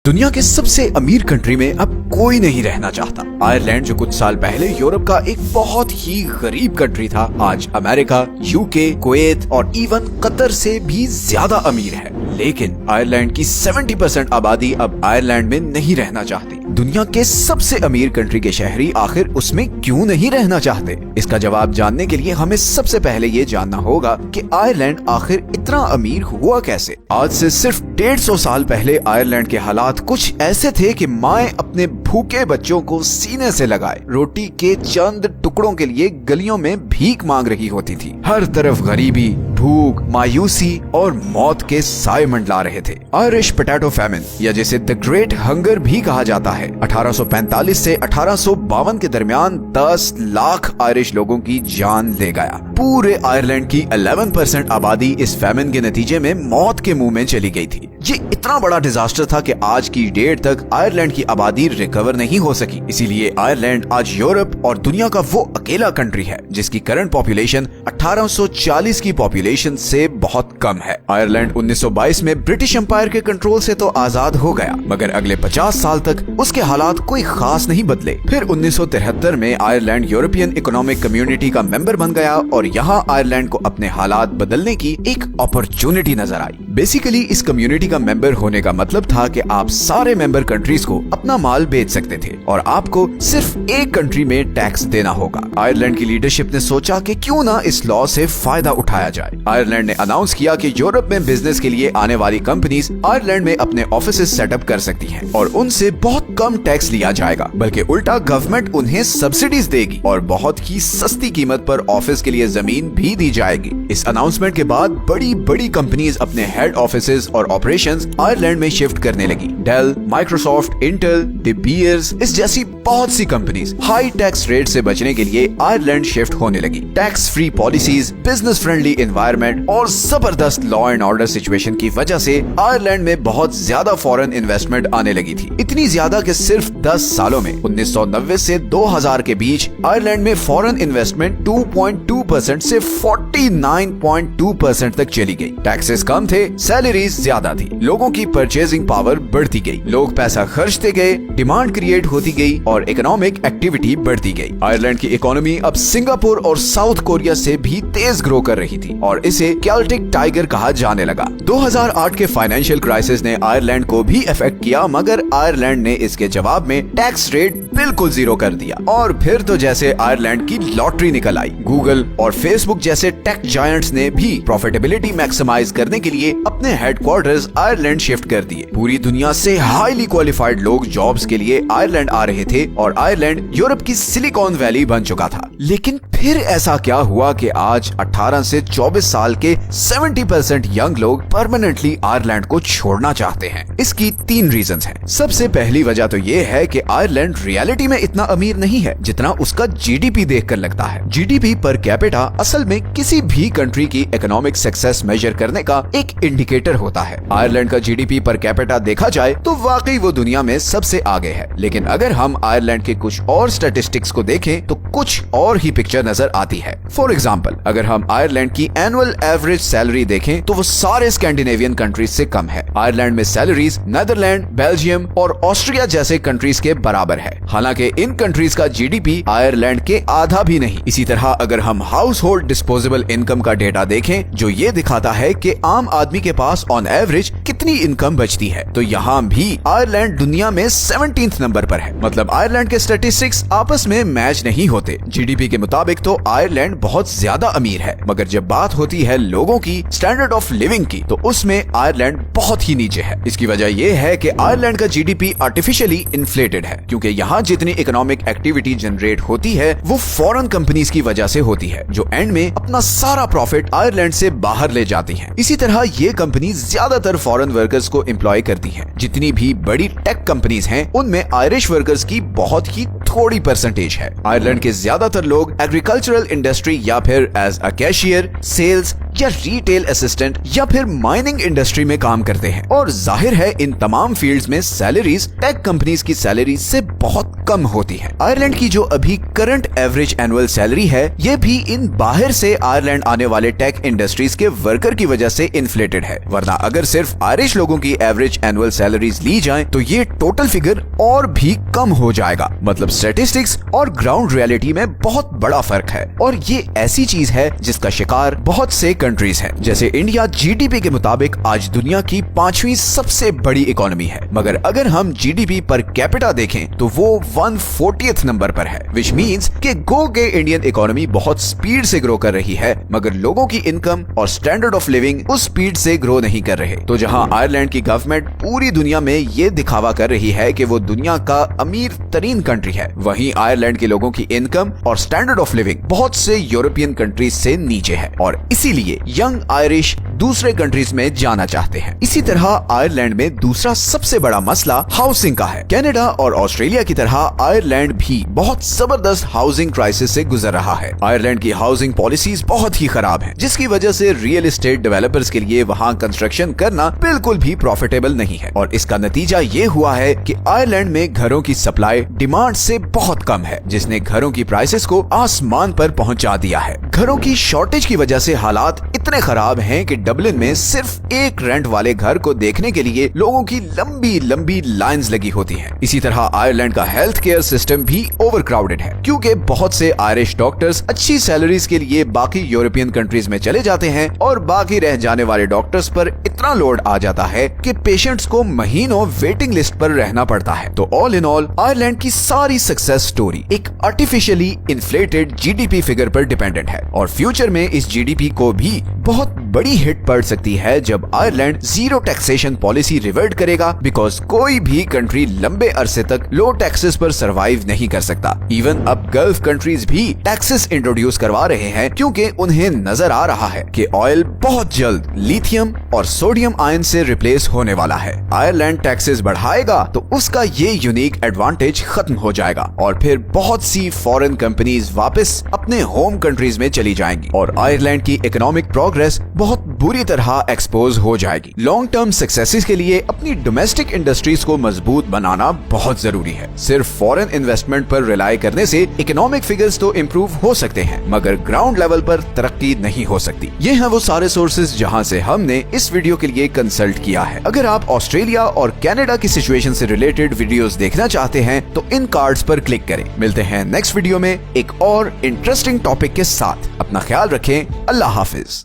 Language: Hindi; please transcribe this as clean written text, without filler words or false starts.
दुनिया के सबसे अमीर कंट्री में अब कोई नहीं रहना चाहता। आयरलैंड जो कुछ साल पहले यूरोप का एक बहुत ही गरीब कंट्री था, आज अमेरिका, यूके, कुवैत और इवन कतर से भी ज्यादा अमीर है। लेकिन आयरलैंड की 70% आबादी अब आयरलैंड में नहीं रहना चाहती। दुनिया के सबसे अमीर कंट्री के शहरी आखिर उसमें क्यों नहीं रहना चाहते? इसका जवाब जानने के लिए हमें सबसे पहले ये जानना होगा कि आयरलैंड आखिर इतना अमीर हुआ कैसे। आज से सिर्फ 150 साल पहले आयरलैंड के हालात कुछ ऐसे थे कि माएं अपने भूखे बच्चों को सीने से लगाए रोटी के चंद टुकड़ों के लिए गलियों में भीख मांग रही होती थी। हर तरफ गरीबी, भूख, मायूसी और मौत के साए मंडला रहे थे। आयरिश पोटैटो फैमिन या जिसे द ग्रेट हंगर भी कहा जाता है, 1845 से 1852 के दरमियान 10 लाख आयरिश लोगों की जान ले गया। पूरे आयरलैंड की 11% आबादी इस फैमिन के नतीजे में मौत के मुंह में चली गई थी। ये इतना बड़ा डिजास्टर था कि आज की डेट तक आयरलैंड की आबादी रिकवर नहीं हो सकी। इसीलिए आयरलैंड आज यूरोप और दुनिया का वो अकेला कंट्री है जिसकी करंट पॉपुलेशन 1840 की पॉपुलेशन से बहुत कम है। आयरलैंड 1922 में ब्रिटिश एम्पायर के कंट्रोल से तो आजाद हो गया, मगर अगले 50 साल तक उसके हालात कोई खास नहीं बदले। फिर 1973 में आयरलैंड यूरोपियन इकोनॉमिक कम्युनिटी का मेंबर बन गया और यहाँ आयरलैंड को अपने हालात बदलने की एक अपॉर्चुनिटी नजर आई। बेसिकली इस कम्युनिटी का मेंबर होने का मतलब था कि आप सारे मेंबर कंट्रीज को अपना माल बेच सकते थे और आपको सिर्फ एक कंट्री में टैक्स देना होगा। आयरलैंड की लीडरशिप ने सोचा कि क्यों ना इस लॉ से फायदा उठाया जाए। आयरलैंड ने अनाउंस किया कि यूरोप में बिजनेस के लिए आने वाली कंपनीज आयरलैंड में अपने ऑफिसेज सेटअप कर सकती हैं और उनसे बहुत कम टैक्स लिया जाएगा, बल्कि उल्टा गवर्नमेंट उन्हें सब्सिडीज देगी और बहुत ही सस्ती कीमत पर ऑफिस के लिए जमीन भी दी जाएगी। इस अनाउंसमेंट के बाद बड़ी बड़ी कंपनीज अपने हेड ऑफिसेज और ऑपरेशंस आयरलैंड में शिफ्ट करने लगी। Dell, Microsoft, Intel, De Beers, इस जैसी बहुत सी कंपनीज हाई टैक्स रेट से बचने के लिए आयरलैंड शिफ्ट होने लगी। Tax free policies, business friendly environment और जबरदस्त लॉ एंड ऑर्डर सिचुएशन की वजह से आयरलैंड में बहुत ज्यादा फॉरेन इन्वेस्टमेंट आने लगी थी। इतनी ज्यादा कि सिर्फ 10 सालों में 1990 से 2000 के बीच आयरलैंड में फॉरेन इन्वेस्टमेंट 2.2% से 49.2% तक चली गई। टैक्सेस कम थे, सैलरीज ज्यादा थी, लोगों की परचेजिंग पावर बढ़ती गई, लोग पैसा खर्चते गए, डिमांड क्रिएट होती गई और इकोनॉमिक एक्टिविटी बढ़ती गई। आयरलैंड की इकोनॉमी अब सिंगापुर और साउथ कोरिया से भी तेज ग्रो कर रही थी और इसे केल्टिक टाइगर कहा जाने लगा। 2008 के फाइनेंशियल क्राइसिस ने आयरलैंड को भी अफेक्ट किया, मगर आयरलैंड ने इसके जवाब में टैक्स रेट बिल्कुल जीरो कर दिया और फिर तो जैसे आयरलैंड की लॉटरी निकल आई। गूगल और फेसबुक जैसे टेक जायंट्स ने भी प्रॉफिटेबिलिटी मैक्सिमाइज करने के लिए अपने हेडक्वार्टर्स आयरलैंड शिफ्ट कर दिए। पूरी दुनिया से हाईली क्वालिफाइड लोग जॉब्स के लिए आयरलैंड आ रहे थे और आयरलैंड यूरोप की सिलिकॉन वैली बन चुका था। लेकिन फिर ऐसा क्या हुआ कि आज 18 से 24 साल के 70% यंग लोग परमानेंटली आयरलैंड को छोड़ना चाहते हैं? इसकी 3 रीजंस हैं। सबसे पहली वजह तो ये है कि आयरलैंड रियलिटी में इतना अमीर नहीं है जितना उसका जीडीपी देखकर लगता है। जीडीपी पर कैपिटा असल में किसी भी कंट्री की इकोनॉमिक सक्सेस मेजर करने का एक इंडिकेटर होता है। आयरलैंड का जीडीपी पर कैपिटा देखा जाए तो वाकई वो दुनिया में सबसे आगे है, लेकिन अगर हम आयरलैंड के कुछ और स्टैटिस्टिक्स को देखें तो कुछ और ही पिक्चर नजर आती है। फॉर एग्जाम्पल, अगर हम आयरलैंड की एनुअल एवरेज सैलरी देखें तो वो सारे स्कैंडिनेवियन कंट्रीज से कम है। आयरलैंड में सैलरीज नीदरलैंड, बेल्जियम और ऑस्ट्रिया जैसे कंट्रीज के बराबर है, हालांकि इन कंट्रीज का जीडीपी आयरलैंड के आधा भी नहीं। इसी तरह अगर हम हाउस होल्ड डिस्पोजेबल इनकम का डेटा देखें जो ये दिखाता है कि आम आदमी के पास ऑन एवरेज कितनी इनकम बचती है, तो यहाँ भी आयरलैंड दुनिया में 17th नंबर पर है। मतलब आयरलैंड के स्टैटिस्टिक्स आपस में मैच नहीं होते। जीडीपी के मुताबिक तो आयरलैंड बहुत ज्यादा अमीर है, मगर जब बात होती है लोगों की स्टैंडर्ड ऑफ लिविंग की तो उसमें आयरलैंड बहुत ही नीचे है। इसकी वजह यह है कि आयरलैंड का जीडीपी आर्टिफिशियली इन्फ्लेटेड है, क्योंकि यहाँ जितनी इकोनॉमिक एक्टिविटी जनरेट होती है वो फॉरेन कंपनीज की वजह से होती है, जो एंड में अपना सारा प्रॉफिट आयरलैंड से बाहर ले जाती हैं। इसी तरह ये कंपनी ज्यादातर फॉरेन वर्कर्स को एम्प्लॉय करती हैं। जितनी भी बड़ी टेक कंपनीज हैं उनमें आयरिश वर्कर्स की बहुत ही थोड़ी परसेंटेज है। आयरलैंड के ज्यादातर लोग एग्रीकल्चरल इंडस्ट्री या फिर एज अ कैशियर, सेल्स या रिटेल असिस्टेंट या फिर माइनिंग इंडस्ट्री में काम करते हैं और जाहिर है इन तमाम फील्ड्स में सैलरीज टेक कंपनीज की सैलरी से बहुत कम होती है। आयरलैंड की जो अभी करंट एवरेज एनुअल सैलरी है ये भी इन बाहर से आयरलैंड आने वाले टेक इंडस्ट्रीज के वर्कर की वजह से इन्फ्लेटेड है, वरना अगर सिर्फ आयरिश लोगों की एवरेज एनुअल सैलरीज ली जाएं तो ये टोटल फिगर और भी कम हो जाएगा। मतलब स्टैटिस्टिक्स और ग्राउंड रियलिटी में बहुत बड़ा फर्क है और ये ऐसी चीज है जिसका शिकार बहुत से कंट्रीज हैं। जैसे इंडिया जीडीपी के मुताबिक आज दुनिया की 5वीं सबसे बड़ी इकोनॉमी है, मगर अगर हम जीडीपी पर कैपिटा देखें तो वो 140th नंबर पर है, विच मींस कि गो के इंडियन इकोनॉमी बहुत स्पीड से ग्रो कर रही है मगर लोगों की इनकम और स्टैंडर्ड ऑफ लिविंग उस स्पीड से ग्रो नहीं कर रहे। तो जहां आयरलैंड की गवर्नमेंट पूरी दुनिया में ये दिखावा कर रही है कि वो दुनिया का अमीर तरीन कंट्री है, वहीं आयरलैंड के लोगों की इनकम और स्टैंडर्ड ऑफ लिविंग बहुत से यूरोपियन कंट्रीज से नीचे है और इसीलिए यंग आयरिश दूसरे कंट्रीज में जाना चाहते हैं। इसी तरह आयरलैंड में दूसरा सबसे बड़ा मसला हाउसिंग का है। कनाडा और ऑस्ट्रेलिया की तरह आयरलैंड भी बहुत जबरदस्त हाउसिंग क्राइसिस से गुजर रहा है। आयरलैंड की हाउसिंग पॉलिसीज बहुत ही खराब हैं, जिसकी वजह से रियल एस्टेट डेवलपर्स के लिए वहां कंस्ट्रक्शन करना बिल्कुल भी प्रॉफिटेबल नहीं है और इसका नतीजा ये हुआ है कि आयरलैंड में घरों की सप्लाई डिमांड से बहुत कम है, जिसने घरों की प्राइसेस को आसमान पर पहुंचा दिया है। घरों की शॉर्टेज की वजह से हालात इतने खराब हैं कि डबलिन में सिर्फ एक रेंट वाले घर को देखने के लिए लोगों की लंबी लंबी लाइंस लगी होती हैं। इसी तरह आयरलैंड का हेल्थ केयर सिस्टम भी ओवरक्राउडेड है, क्योंकि बहुत से आयरिश डॉक्टर्स अच्छी सैलरीज के लिए बाकी यूरोपियन कंट्रीज में चले जाते हैं और बाकी रह जाने वाले डॉक्टर्स पर इतना लोड आ जाता है कि पेशेंट्स को महीनों वेटिंग लिस्ट पर रहना पड़ता है। तो ऑल इन ऑल आयरलैंड की सारी सक्सेस स्टोरी एक आर्टिफिशियली इन्फ्लेटेड जीडीपी फिगर पर डिपेंडेंट है और फ्यूचर में इस जीडीपी को भी बहुत बड़ी हिट पड़ सकती है जब Ireland zero taxation policy revert करेगा, बिकॉज कोई भी कंट्री लंबे अरसे तक लो टैक्सेस पर सरवाइव नहीं कर सकता। इवन अब गल्फ कंट्रीज भी टैक्सेस इंट्रोड्यूस करवा रहे हैं, क्योंकि उन्हें नजर आ रहा है कि ऑयल बहुत जल्द लिथियम और सोडियम आयन से रिप्लेस होने वाला है। आयरलैंड टैक्सेस बढ़ाएगा तो उसका ये यूनिक एडवांटेज खत्म हो जाएगा और फिर बहुत सी फॉरेन कंपनीज वापस अपने होम कंट्रीज में चली जाएंगी और आयरलैंड की इकोनॉमिक प्रोग्रेस बहुत बुरी तरह एक्सपोज हो जाएगी। लॉन्ग टर्म सक्सेसेस के लिए अपनी डोमेस्टिक इंडस्ट्रीज को मजबूत बनाना बहुत जरूरी है। सिर्फ फॉरेन इन्वेस्टमेंट पर रिलाई करने से इकोनॉमिक फिगर्स तो इम्प्रूव हो सकते हैं, मगर ग्राउंड लेवल पर तरक्की नहीं हो सकती। ये हैं वो सारे सोर्सेज जहां से हमने इस वीडियो के लिए कंसल्ट किया है। अगर आप ऑस्ट्रेलिया और कनाडा की सिचुएशन से रिलेटेड वीडियोस देखना चाहते हैं तो इन कार्ड्स पर क्लिक करें। मिलते हैं नेक्स्ट वीडियो में एक और इंटरेस्टिंग टॉपिक के साथ। अपना ख्याल रखें। अल्लाह हाफिज।